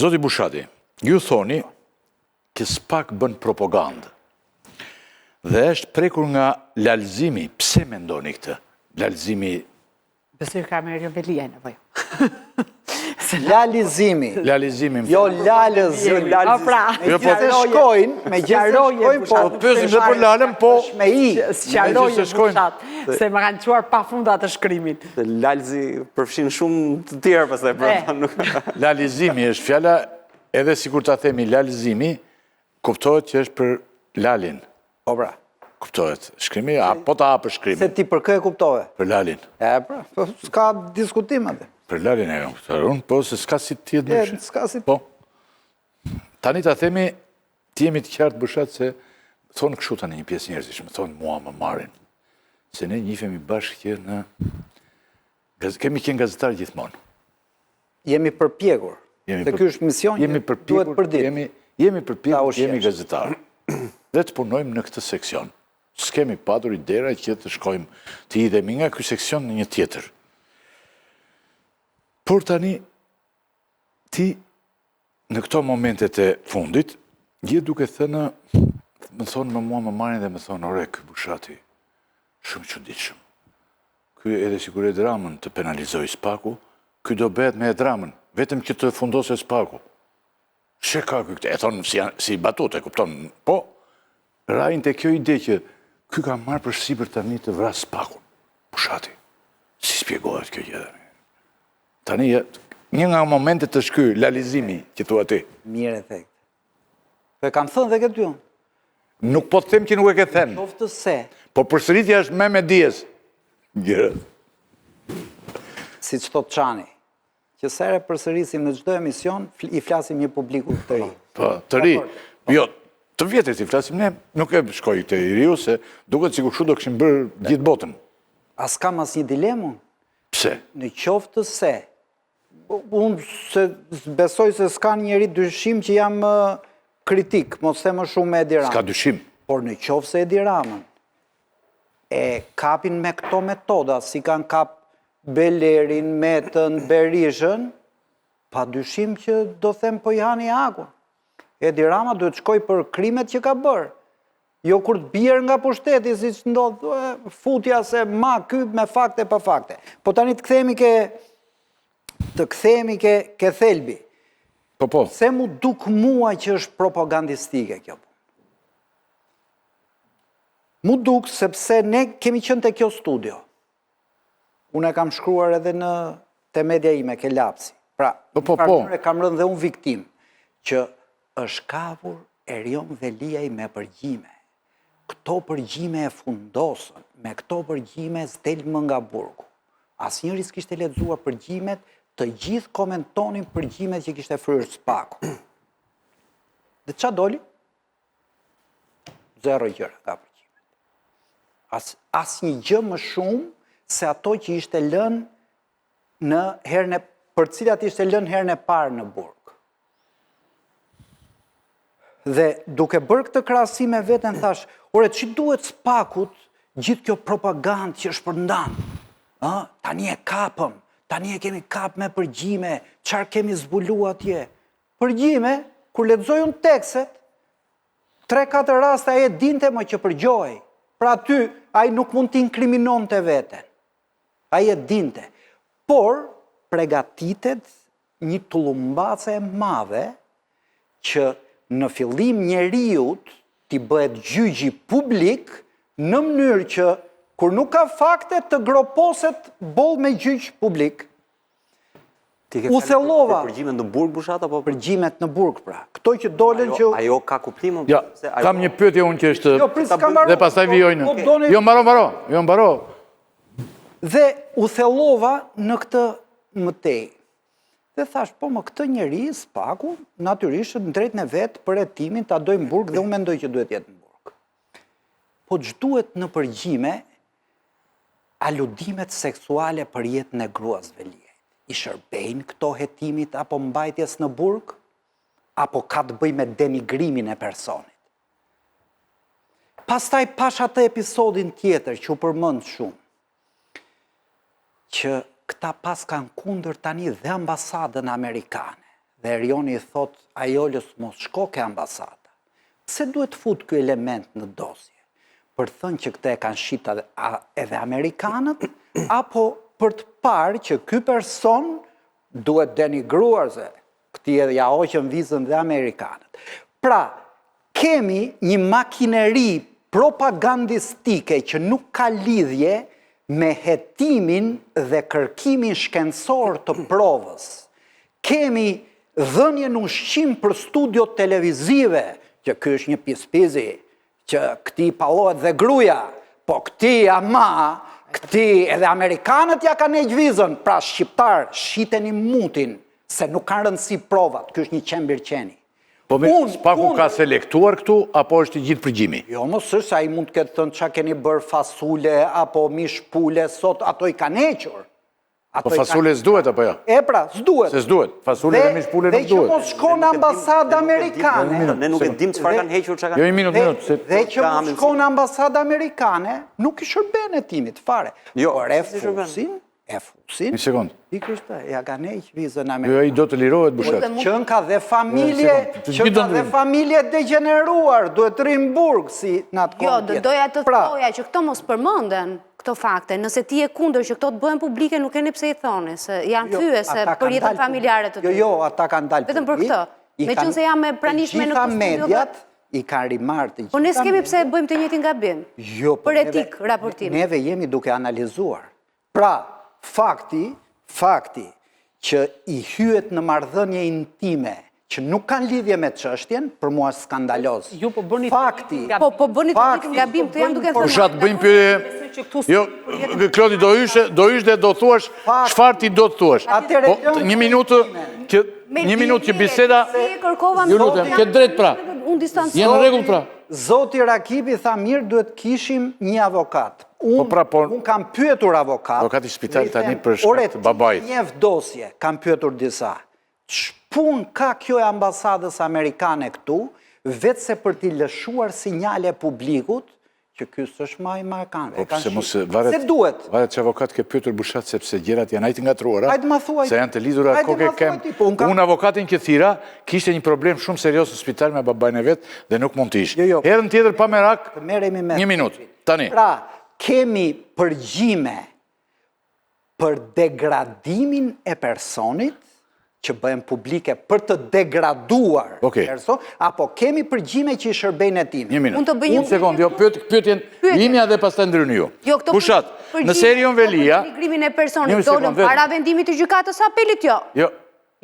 Zoti Bushati, ju thoni që s'pak bën propagandë. Dhe është prekur nga lalëzimi. Pse mendoni këtë? Lalëzimi... Besoj ka me rebelien, apo jo? Lalizimi. Lalëzimi. Jo lalëzimi. Jo, po të shkojnë, me Qaroje, po pësim dhe për lalëm, po... me i. Qaroje Bushat, se më kanë quar pa funda të shkrimit. Lalzi përfshin shumë të tjerë, pastaj pra nuk. Lalëzimi është fjala, edhe sikur ta themi lalëzimi, kuptohet që është për lalin. Po pra. Kuptohet. Shkrimi, po ta hapë shkrimi. Se ti për kë e kuptove? Për lalin. E pra, s'ka diskutim atë. Për lalin e kam kuptuar unë, po se s'ka si tjetë nëshë. S'ka si... Po. Tani ta themi, ti jemi të qartë Bushat se thonë kështu tani një pjesë njerëzish, më thonë mua më marrin. Se ne njifemi bashkë që në... Kemi qenë gazetar gjithmonë. Jemi përpjekur. Se ky është mision që duhet përdit. Jemi përpjekur, jemi gazetar. Dhe të punojmë në këtë seksion. S'kemi padur idera që të shkojmë të idhemi nga ky seksion në një tjetër. Por tani, ti në këto momentet e fundit, je duke thënë, më thonë me mua më marrin dhe më thonë, ore, ky Bushati, shumë çuditshëm. Ky edhe sikur e dramën të penalizoj Spaku, ky do bëhet me e dramën, vetëm që të fundose Spaku. She ka këtë, e thonë si batute, kupton, po, rajnë të kjo ide që ky ka marrë për sipër tani të vras Spakun, Bushati. Si spjegohet kjo gjë? Tani, një nga momentet të shky, lalizimi, që thua ti. Mirë e thekë. Po e kam thënë dhe këtë ju. Nuk po të them që nuk e ke thënë. Qoftë se. Po përsëritja është me dijes. Gjërë. Si që thot Çani, që sere përsërisim në çdo emision, i flasim një publiku të ri. Po, të ri. Jo, të vjetër i flasim ne, nuk e shkoj të i riu, se duket sikur kështu do këshim bërë gjithë botën. As kam as një dilemu. Pse? Në qoftë se, unë besoj se s'ka njeri dyshim që jam kritik, mos the më shumë me Edi Ramën. S'ka dyshim. Por në qoftë se Edi Ramën e kapin me këto metoda, si kanë kap Belerin, Metën, Berishën, pa dyshim që do them po i hani akun. Edi Rama duhet shkoj për krimet që ka bërë. Jo kur të bjerë nga pushteti, si që ndodhë, futja se ma ky me fakte pa fakte. Po tani të kthehemi ke thelbi. Po. Se mu duk mua që është propagandistike kjo. Mu duk sepse ne kemi qenë të kjo studio. Unë e kam shkruar edhe në te media ime, ke lapsi. Pra, kam rënë dhe unë viktim, që është kavur Erion Veliaj me përgjime. Këto përgjime e fundosën, me këto përgjime s'del më nga burgu. Asnjëri s'kishte lexuar përgjimet, të gjithë komentonin përgjimet që kishte fryrë Spaku. Dhe qa doli? 0 gjëra nga përgjimet. Asnjë gjë më shumë se ato që ishte lënë në herën e për cilat ishte lënë herën e parë në burg. Dhe duke bërë këtë krahasim me veten thash, ore që duhet Spakut gjithë kjo propagandë që është përndanë? Tani e kapëm, tani e kemi kap me përgjime, çfarë kemi zbulu atje? Përgjime, kur lexoj unë tekstet, 3-4 raste ai e dinte më që përgjoj. Pra aty ai nuk mund t'inkriminon të veten. Ai e dinte. Por pregatitet një tullumbace e madhe që në fillim njeriut t'i bëhet gjyqi publik në mënyrë që kur nuk ka fakte të groposet boll me gjyq publik. U thellova. Përgjimet në burg, Bushat, apo? Përgjimet në burg, pra. Këto që dolen që... Ajo ka kuptim? Ja, kam një pyetje unë që është... Dhe pastaj vijojnë. Jo, mbaro. Dhe u thellova në këtë mëtej. Dhe thash, po më këtë njeri, Spaku, natyrisht në drejtën e vetë për hetimin ta dojmë burg dhe unë mendoj që duhet jetë në burg. Po ç'duhet në përgjime aludimet seksuale për jetën e gruas Veliaj. I shërbejnë këto hetimit apo mbajtjes në burg, apo ka të bëjë me denigrimin e personit. Pastaj pash atë episodin tjetër që u përmend shumë, që këta pas kanë kundër tani dhe ambasadën amerikane, Dhe Erioni i thot, Ajolës mos shko ke ambasada. Pse duhet fut ky element në dosje? Për thënë që këte e kanë shita edhe Amerikanët, apo për të parë që ky person duhet denigruar se këti edhe ja hoqën vizën dhe Amerikanët. Pra, kemi një makineri propagandistike që nuk ka lidhje me hetimin dhe kërkimin shkencor të provës. Kemi dhënien ushqim për studio televizive, që ky është një pispizi, që këti pallohet dhe gruja, po këti ama, këti edhe Amerikanët ja kanë heq vizën, pra shqiptar, shiteni mutin, se nuk kanë rëndësi provat, ky është një qembir qeni. Po Spaku ka selektuar këtu, apo është i gjithë përgjimi? Jo, mos është, a i mund të ketë thënë qa keni bërë fasule, apo mish pule, sot, ato i kanë hequr. Po fasule s'duhet, apo jo? E pra, s'duhet. Se s'duhet, fasule dhe mish pule nuk duhet. Dhe që mos shkon ambasadë amerikane. Ne nuk e dim çfarë kanë hequr, çka kanë. Jo, një minut. Dhe që mos shkon ambasadë amerikane, nuk i shërben e timit, fare. Jo, por e fusin, Një sekund. Pikërisht, ja kanë heq vizën Jo, amerikane. i do të lirohet Bushat. Qën ka dhe familje degeneruar, duhet rrim burg, si në atë kohë tjetër. Jo, doja të thoja që këto mos përmënden këto fakte. Nëse ti e kundër që këto të bëhen publike, nuk keni pse i thoni, se janë fyese për jetën familjare të ty. Jo, ata kanë dalë vetëm për këtë. Me qënë se jam me pranishme në këtë studio. Gjitha mediat i kanë rimarë të gjitha. Po ne s'kemi pse e bëjmë të njëjtin gabim. Jo, për etik raportim. Neve jemi duke analizuar. Pra, fakti që i hyet në marrëdhënie intime, që nuk kanë lidhje me çështjen, për mua është skandaloz. Ju po bëni fakti. Po bëni të njëjtin gabim, të jam duke thënë. Bushat bëjmë pyetje. Jo, Klodi do ysh dhe do thuash çfarë ti do të thuash. Po një minutë që biseda. Ju lutem, ke drejt pra. Jenë në rregull pra. Zoti Rakipi tha mirë duhet kishim një avokat. Unë kam pyetur avokat. Avokati shpital tani për shkak të babait. Një dosje kam pyetur disa. Ç'pun ka kjo e ambasadës amerikane këtu, vetë se për t'i lëshuar sinjale publikut, që ky s'është më i marrëkanëve. Se duhet. Varet që avokat ke pyetur Bushat sepse gjërat janë ajtë ngatuara. Hajde ma thuaj. Se janë të lidhura koke kem. Unë avokatin që thira, kishte një problem shumë serios në spital me babajnë e vetë dhe nuk mund të ishte. Herën tjetër pa merak, një minutë. Tani. Pra, kemi përgjime për degradimin e personit, që bëhen publike për të degraduar person, apo kemi përgjime që i shërbejnë e tim. Një minutë. Unë sekund, jo, pyetjen imja dhe pas të ndrynë ju. Bushat, në Erion Velia... Përgjimin e personit, dolën para vendimit të gjykatës apelit, jo.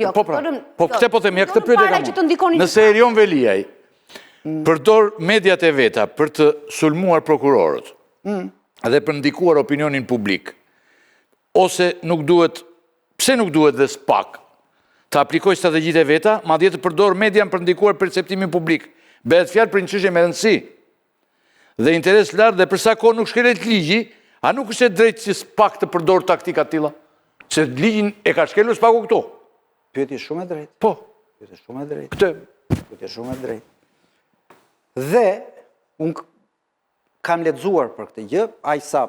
Jo, po pra, po këte po themi, këtë pyetje kam. Në Erion Veliaj, përdor mediat e veta për të sulmuar prokurorët dhe për ndikuar opinionin publik, ose nuk duhet, pse nuk duhet dhe SPAK, të aplikoj strategjit e veta, ma djetë të përdor median për ndikuar perceptimin publik. Bëhet fjalë për një çështje me rëndësi dhe interes lartë dhe përsa kohë nuk shkelet ligji, a nuk është e drejtë që SPAK të përdor taktika tilla? Se ligjin e ka shkelur SPAK-u këtu. Pyetje shumë e drejtë. Po. Pyetje shumë e drejtë. Këtë. Pyetje shumë e drejtë. Dhe, unë kam lexuar për këtë gjë, aq sa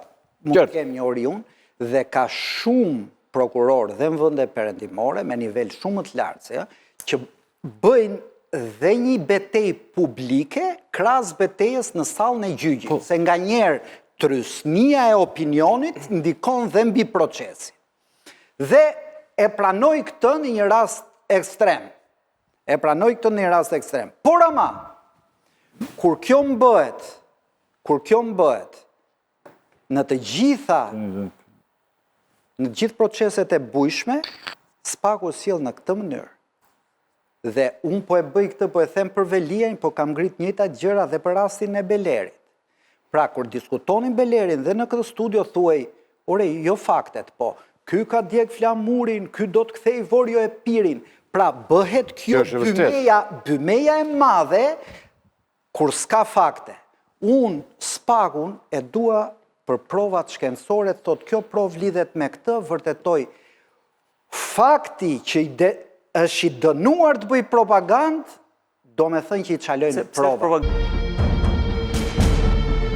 mund të kem një ori unë, dhe ka shumë prokuror dhe në vënde perëndimore, me nivel shumë të lartë, që bëjnë dhe një betej publike, krahas betejës në sallën e gjyqit, se nga njerë trysnia e opinionit ndikon dhe mbi procesi. Dhe e pranoj këtë në një rast ekstrem. Por ama, kur kjo mbëhet në të gjitha në gjithë proceset e bujshme, SPAK-u sjell në këtë mënyrë. Dhe unë po e bëj këtë, po e them për Veliajn, po kam ngrit njëjtat gjëra dhe për rastin e Belerit. Pra, kur diskutonin Belerin dhe në këtë studio thuaj, ore, jo faktet, po, ky ka djeg flamurin, ky do të kthej Vorjo e Pirin. Pra, bëhet kjo bymeja e madhe, kur s'ka fakte. Unë, SPAK-un, e dua për provat shkencore, thot kjo prov lidhet me këtë, vërtetoj fakti që është i dënuar të bëj propagandë, do me thënë që i qalojnë provat.